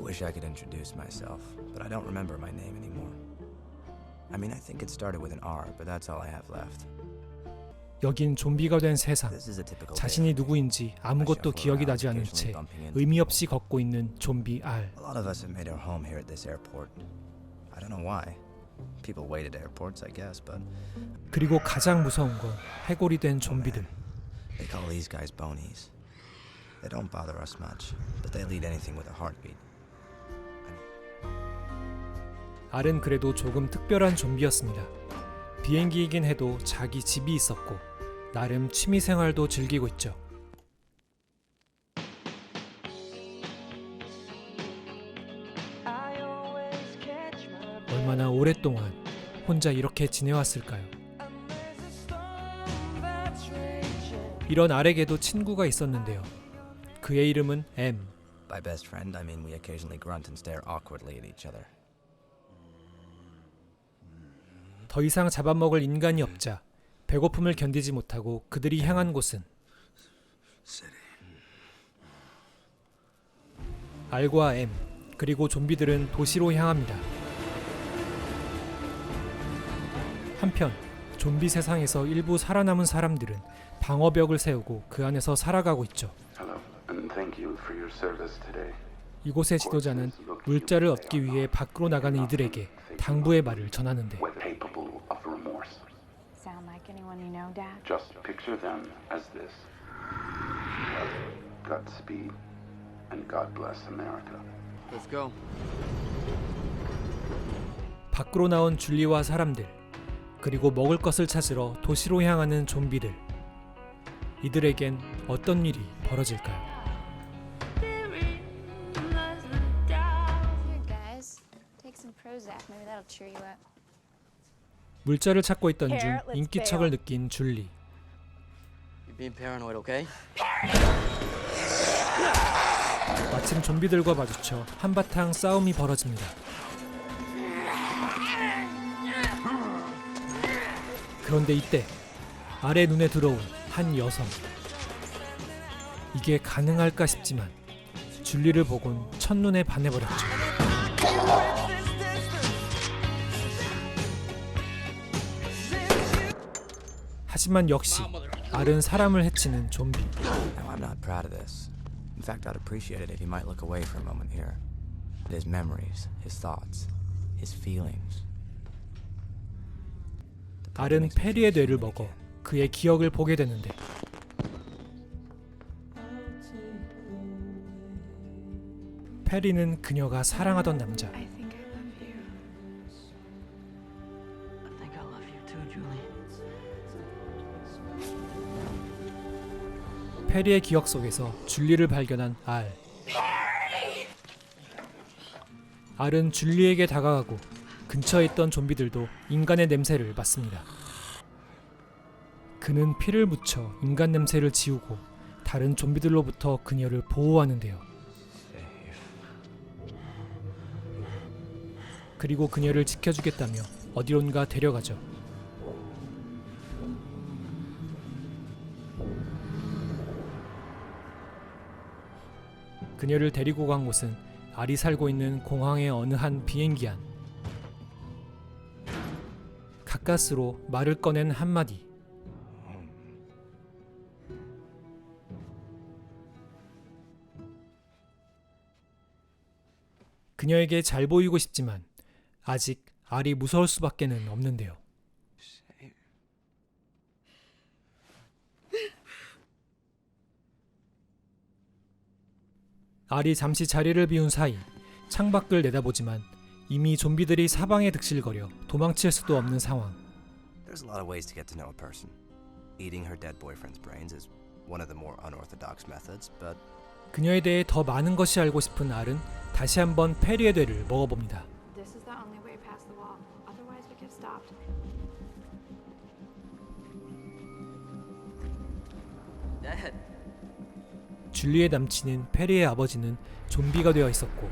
wish I could introduce myself, but I don't remember my name anymore. I mean, I think it started with an R, but that's all I have left. 여긴 좀비가 된 세상. 자신이 누구인지 아무것도 기억이 나지 않은 채 의미 없이 걷고 있는 좀비 R. A lot of us have made our home here at this airport. I don't know why. People wait at airports, I guess, but 그리고 가장 무서운 건 해골이 된 좀비들. they call these guys bonies. They don't bother us much, but they'll eat anything with a heartbeat. R은 그래도 조금 특별한 좀비였습니다. 비행기이긴 해도 자기 집이 있었고 나름 취미생활도 즐기고 있죠. 얼마나 오랫동안 혼자 이렇게 지내왔을까요? 이런 R에게도 친구가 있었는데요. 그의 이름은 M. By best friend, I mean we occasionally grunt and stare awkwardly at each other. 더 이상 잡아먹을 인간이 없자 배고픔을 견디지 못하고 그들이 향한 곳은 R과 M 그리고 좀비들은 도시로 향합니다. 한편 좀비 세상에서 일부 살아남은 사람들은 방어벽을 세우고 그 안에서 살아가고 있죠. 이곳의 지도자는 물자를 얻기 위해 밖으로 나가는 이들에게 당부의 말을 전하는데 Just picture them as this. Godspeed and God bless America. Let's go. 밖으로 나온 줄리와 사람들 그리고 먹을 것을 찾으러 도시로 향하는 좀비들. 이들에겐 어떤 일이 벌어질까요? 물자를 찾고 있던 중 인기척을 느낀 줄리. You're being paranoid, okay? 마침 좀비들과 마주쳐 한바탕 싸움이 벌어집니다. 그런데 이때 R의 눈에 들어온 한 여성. 이게 가능할까 싶지만 줄리를 보곤 첫눈에 반해버렸죠. 하지만 역시 R은 사람을 해치는 좀비. No, I'm not proud of this. In fact, I'd appreciate it if he might look away for a moment here. His memories, his thoughts, his feelings. R은 페리의 뇌를 먹어 그의 기억을 보게 되는데 페리는 그녀가 사랑하던 남자. I think I love you too, Julie. 페리의 기억 속에서 줄리를 발견한 R. R은 줄리에게 다가가고 근처에 있던 좀비들도 인간의 냄새를 맡습니다. 그는 피를 묻혀 인간 냄새를 지우고 다른 좀비들로부터 그녀를 보호하는데요. 그리고 그녀를 지켜주겠다며 어디론가 데려가죠. 그녀를 데리고 간 곳은 R이 살고 있는 공항의 어느 한 비행기 안. 가까스로 말을 꺼낸 한마디. 그녀에게 잘 보이고 싶지만 아직 R이 무서울 수밖에는 없는데요. R이 잠시 자리를 비운 사이 창밖을 내다보지만 이미 좀비들이 사방에 득실거려 도망칠 수도 없는 상황. There's a lot of ways to get to know a person. Eating her dead boyfriend's brains is one of the more unorthodox methods, but 그녀에 대해 더 많은 것이 알고 싶은 R은 다시 한번 페리의 뇌를 먹어봅니다. This is the only way past the wall. Otherwise, we get stopped. Dad. 줄리의 남친인 페리의 아버지는 좀비가 되어 있었고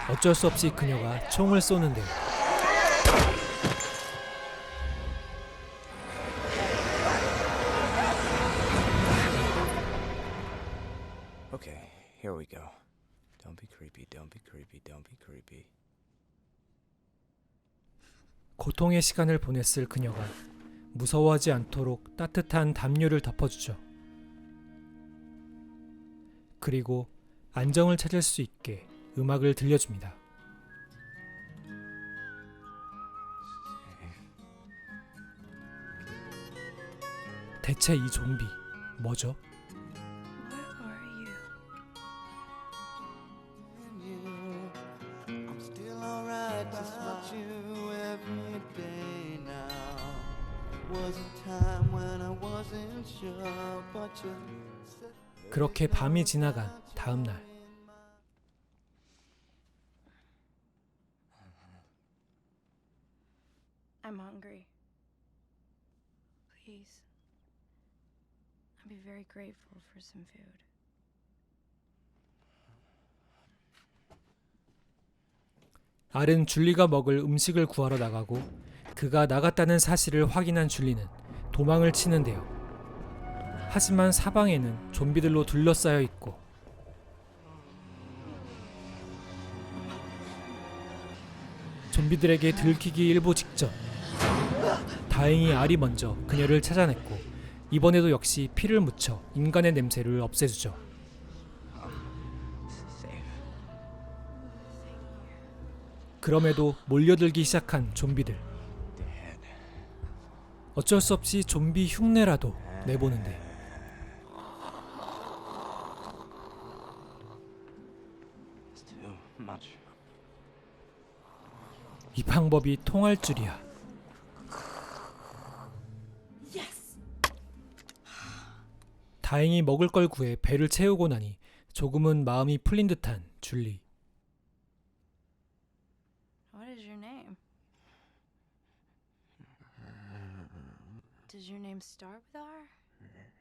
어쩔 수 없이 그녀가 총을 쏘는데요. okay, here we go. Don't be creepy, don't be creepy, don't be creepy. 고통의 시간을 보냈을 그녀가 무서워하지 않도록 따뜻한 담요를 덮어주죠. 그리고 안정을 찾을 수 있게 음악을 들려줍니다. 대체 이 좀비 뭐죠? What are you? I'm still alright, just watch you every day now. Was a time when I wasn't sure, but you said 그렇게 밤이 지나간 다음 날 I'm hungry. Please. I'd be very grateful for some food. 알은 줄리가 먹을 음식을 구하러 나가고 그가 나갔다는 사실을 확인한 줄리는 도망을 치는데요. 하지만 사방에는 좀비들로 둘러싸여 있고 좀비들에게 들키기 일보 직전 다행히 알이 먼저 그녀를 찾아냈고 이번에도 역시 피를 묻혀 인간의 냄새를 없애주죠. 그럼에도 몰려들기 시작한 좀비들. 어쩔 수 없이 좀비 흉내라도 내보는데 It's too much. 이 방법이 통할 줄이야. 다행히 먹을 걸 구해 배를 채우고 나니 조금은 마음이 풀린 듯한 줄리. What is your name? Does your name start with R?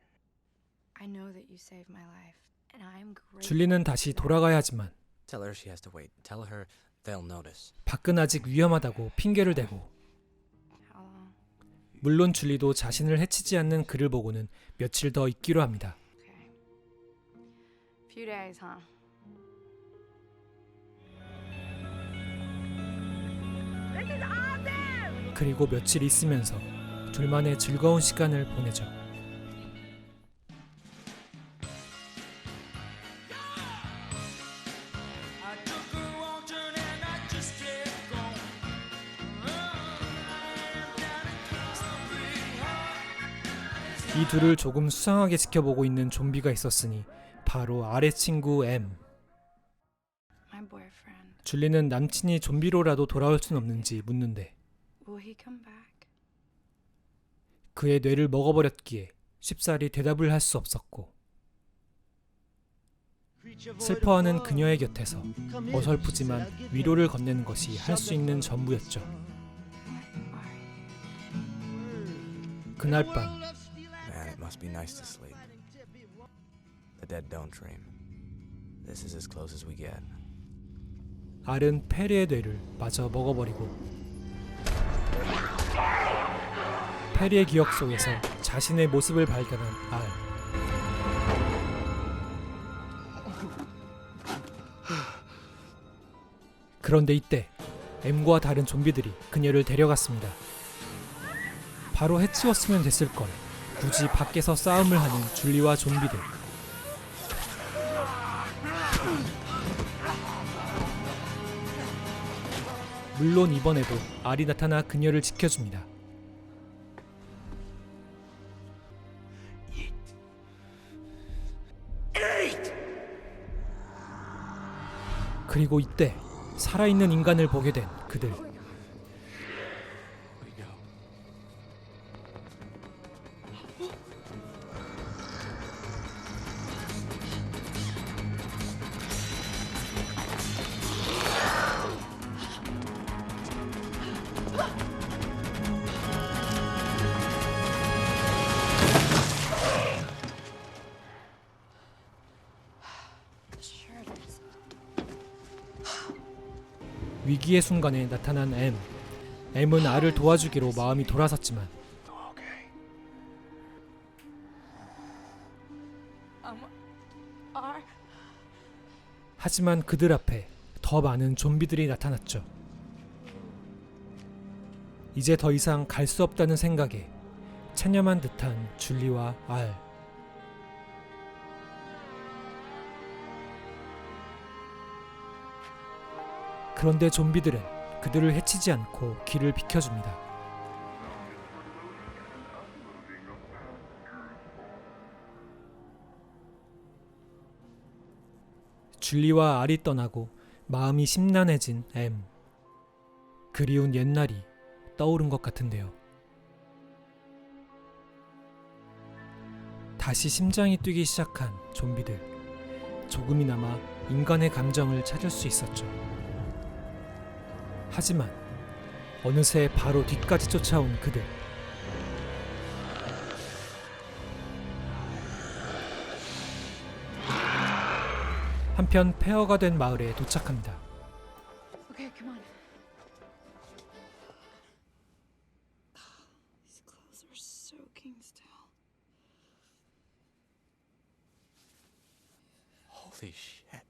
I know that you saved my life, and I'm grateful. 줄리는 다시 돌아가야 하지만 Tell her she has to wait. Tell her they'll notice. 밖은 아직 위험하다고 핑계를 대고 How long? 물론 줄리도 자신을 해치지 않는 그를 보고는 며칠 더 있기로 합니다. Okay. Few days, huh? 그리고 며칠 있으면서 둘만의 즐거운 시간을 보내죠. 이 둘을 조금 수상하게 지켜보고 있는 좀비가 있었으니 바로 아래 친구 M. My boyfriend. 줄리는 남친이 좀비로라도 돌아올 순 없는지 묻는데 Will he come back? 그의 뇌를 먹어버렸기에 쉽사리 대답을 할 수 없었고 슬퍼하는 그녀의 곁에서 어설프지만 위로를 건네는 것이 할 수 있는 전부였죠. 그날 밤 Man, it must be nice to sleep. The dead don't dream. This is as close as we get. 알은 페리의 뇌를 마저 먹어버리고 페리의 기억 속에서 자신의 모습을 발견한 알. 그런데 이때 M과 다른 좀비들이 그녀를 데려갔습니다. 바로 해치웠으면 됐을 걸 굳이 밖에서 싸움을 하는 줄리와 좀비들. 물론 이번에도 알이 나타나 그녀를 지켜줍니다. 그리고 이때 살아있는 인간을 보게 된 그들. Sure it is. 위기의 순간에 나타난 M. M은 알을 도와주기로 마음이 돌아섰지만 R. 하지만 그들 앞에 더 많은 좀비들이 나타났죠. 이제 더 이상 갈 수 없다는 생각에 체념한 듯한 줄리와 알. 그런데 좀비들은 그들을 해치지 않고 길을 비켜줍니다. 줄리와 알이 떠나고 마음이 심란해진 M. 그리운 옛날이 떠오른 것 같은데요. 다시 심장이 뛰기 시작한 좀비들. 조금이나마 인간의 감정을 찾을 수 있었죠. 하지만 어느새 바로 뒤까지 쫓아온 그들. 한편 폐허가 된 마을에 도착합니다. Okay, come on. These clothes are soaking still. Holy shit.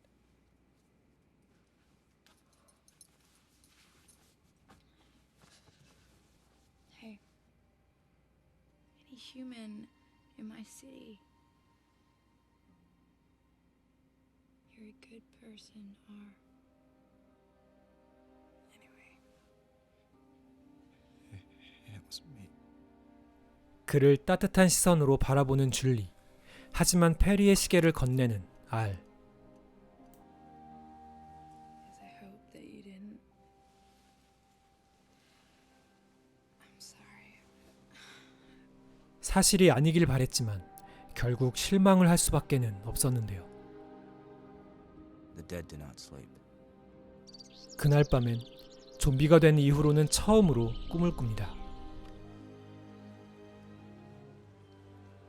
Hey. Any human in my city. You're a good person, R. Anyway. It was me. 그를 따뜻한 시선으로 바라보는 줄리. 하지만 페리의 시계를 건네는 알. Yes, I hope that you didn't. I'm sorry. 사실이 아니길 바랬지만 결국 실망을 할 수밖에는 없었는데요. The dead do not sleep. 그날 밤엔 좀비가 된 이후로는 처음으로 꿈을 꿉니다.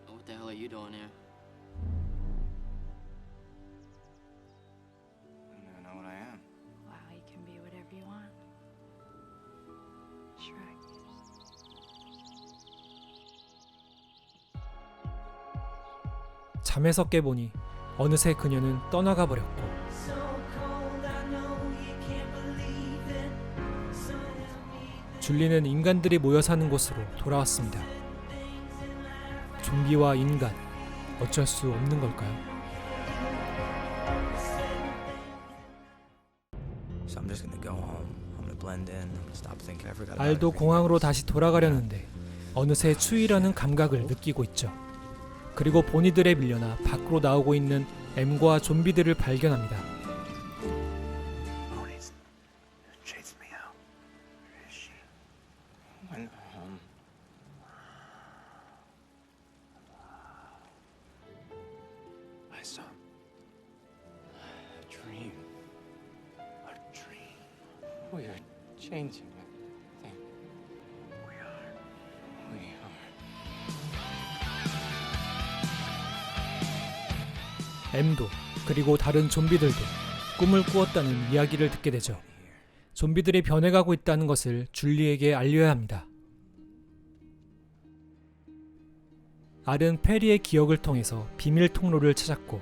What the hell are you doing here? I don't even know what I am. Wow, you can be whatever you want. Shrek. 잠에서 깨보니 어느새 그녀는 떠나가 버렸고 줄리는 인간들이 모여 사는 곳으로 돌아왔습니다. 좀비와 인간, 어쩔 수 없는 걸까요? So I'm just gonna go home. I'm gonna blend in. I'm gonna stop thinking I forgot about 알도 everything 공항으로 else. 다시 돌아가려는데 어느새 추위라는 감각을 느끼고 있죠. 그리고 본이들에 밀려나 밖으로 나오고 있는 M과 좀비들을 발견합니다. Moni's chasing me out. Where is she? Went home. I saw a dream. A dream. We are changing everything. We are. M도 그리고 다른 좀비들도 꿈을 꾸었다는 이야기를 듣게 되죠. 좀비들이 변해가고 있다는 것을 줄리에게 알려야 합니다. 알은 페리의 기억을 통해서 비밀 통로를 찾았고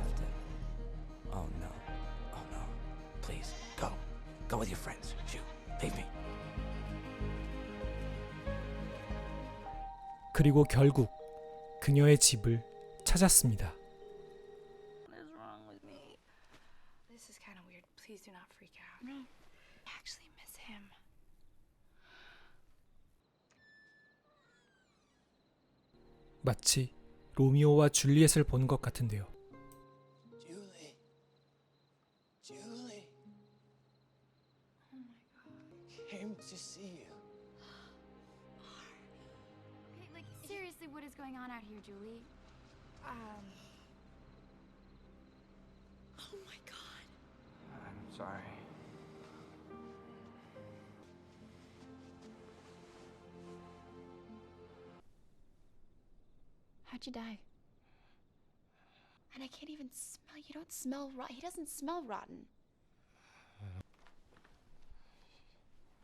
Left it. Oh no. Oh no. Please, go. Go with your friends. Shoot. Leave me. 그리고 결국 그녀의 집을 찾았습니다. What is wrong with me? This is kind of weird. Please do not freak out. No. I actually miss him. 마치 로미오와 줄리엣을 본 것 같은데요. Julie. Julie. Oh my god. Came to see you. Okay, like seriously, what is going on out here, Julie? Oh my god. I'm sorry. How'd you die? And I can't even smell. You don't smell rot. He doesn't smell rotten.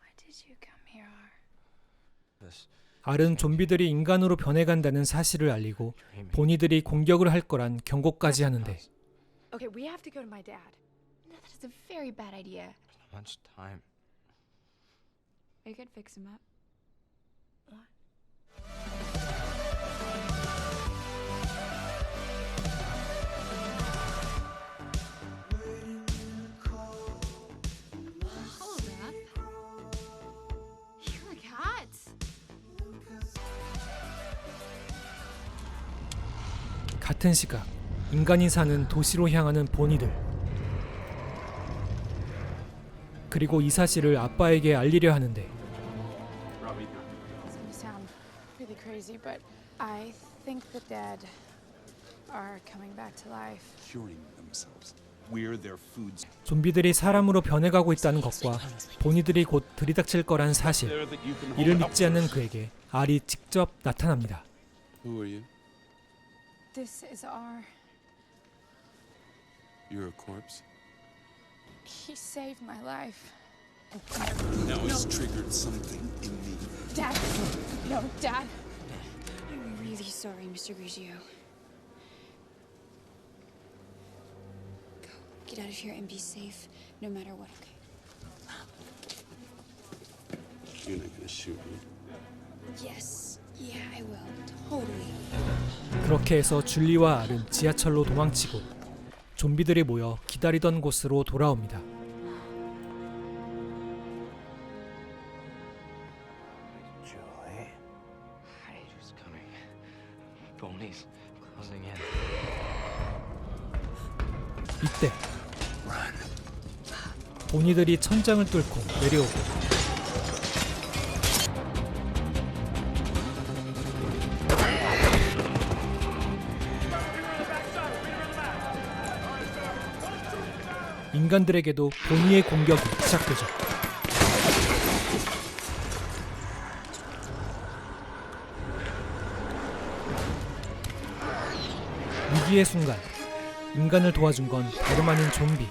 Why did you come here, R? This 알은 좀비들이 인간으로 변해간다는 사실을 알리고 본이들이 공격을 할 거란 경고까지 하는데 Okay, we have to go to my dad. No, that is a very bad idea. Much time. I could fix him up. Hold up. You look hot. 같은 시각 인간이 사는 도시로 향하는 본이들. 그리고 이 사실을 아빠에게 알리려 하는데 It's gonna sound really crazy, but I think the dead are coming back to life. Curing themselves. We're their foods. 좀비들이 사람으로 변해가고 있다는 것과 본이들이 곧 들이닥칠 거란 사실, There that you can 이를 hold 믿지 up 않는 for. 그에게 알이 직접 나타납니다. Who are you? This is our. You're a corpse. He saved my life. Now it's triggered something in me. Dad! No, Dad! I'm really sorry, Mr. Grigio. Go. Get out of here and be safe, no matter what, okay? You're not gonna shoot me. Yes. Yeah, I will. Totally. 그렇게 해서 줄리와 알은 지하철로 도망치고 좀비들이 모여 기다리던 곳으로 돌아옵니다. Julie. Who's coming? Ponies closing in. 이때 본이들이 천장을 뚫고 내려오고 인간들에게도 본이의 공격이 시작되죠. 위기의 순간 인간을 도와준 건 다름 아닌 좀비,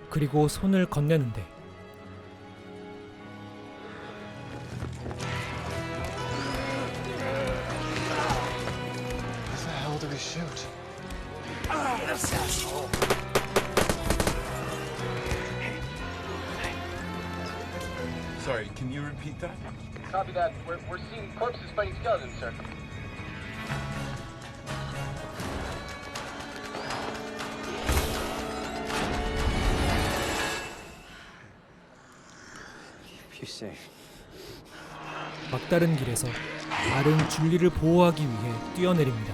그리고 손을 건네는데 What the hell do we shoot? Sorry, can you repeat that? Copy that. We're seeing corpses fighting skeletons, sir. Be safe. 막다른 길에서 알은 줄리를 보호하기 위해 뛰어내립니다.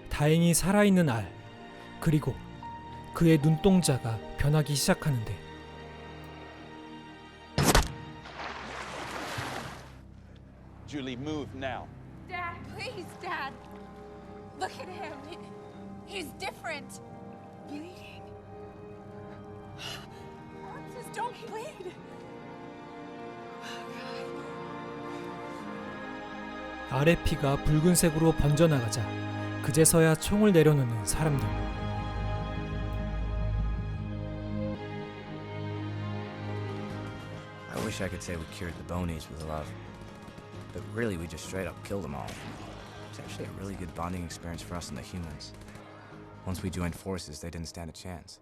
다행히 살아있는 알, 그리고 그의 눈동자가 변하기 시작하는데 Julie, move now. Dad, please, Dad! Look at him. He's different. Bleeding. Corpses don't bleed. 알의 피가 붉은색으로 번져나가자 그제서야 총을 내려놓는 사람들. I wish I could say we cured the Bonies with love. But really, we just straight up killed them all. It's actually a really good bonding experience for us and the humans. Once we joined forces, they didn't stand a chance.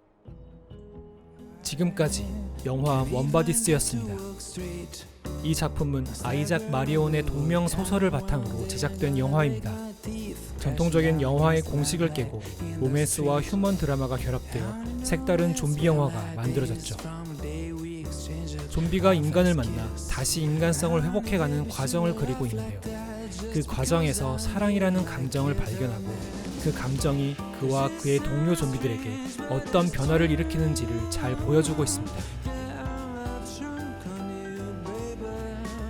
지금까지 영화 원바디스였습니다. 이 작품은 아이작 마리온의 동명 소설을 바탕으로 제작된 영화입니다. 전통적인 영화의 공식을 깨고 로맨스와 휴먼 드라마가 결합되어 색다른 좀비 영화가 만들어졌죠. 좀비가 인간을 만나 다시 인간성을 회복해가는 과정을 그리고 있는데요. 그 과정에서 사랑이라는 감정을 발견하고 그 감정이 그와 그의 동료 좀비들에게 어떤 변화를 일으키는지를 잘 보여주고 있습니다.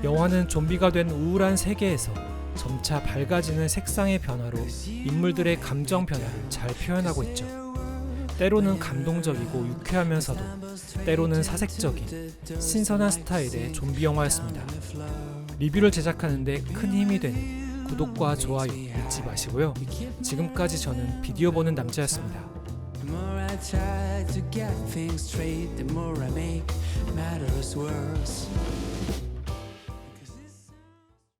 영화는 좀비가 된 우울한 세계에서 점차 밝아지는 색상의 변화로 인물들의 감정 변화를 잘 표현하고 있죠. 때로는 감동적이고 유쾌하면서도 때로는 사색적인 신선한 스타일의 좀비 영화였습니다. 리뷰를 제작하는 데 큰 힘이 되는 구독과 좋아요 잊지 마시고요. 지금까지 저는 비디오 보는 남자였습니다. The more I try to get things straight, the more I make matters worse.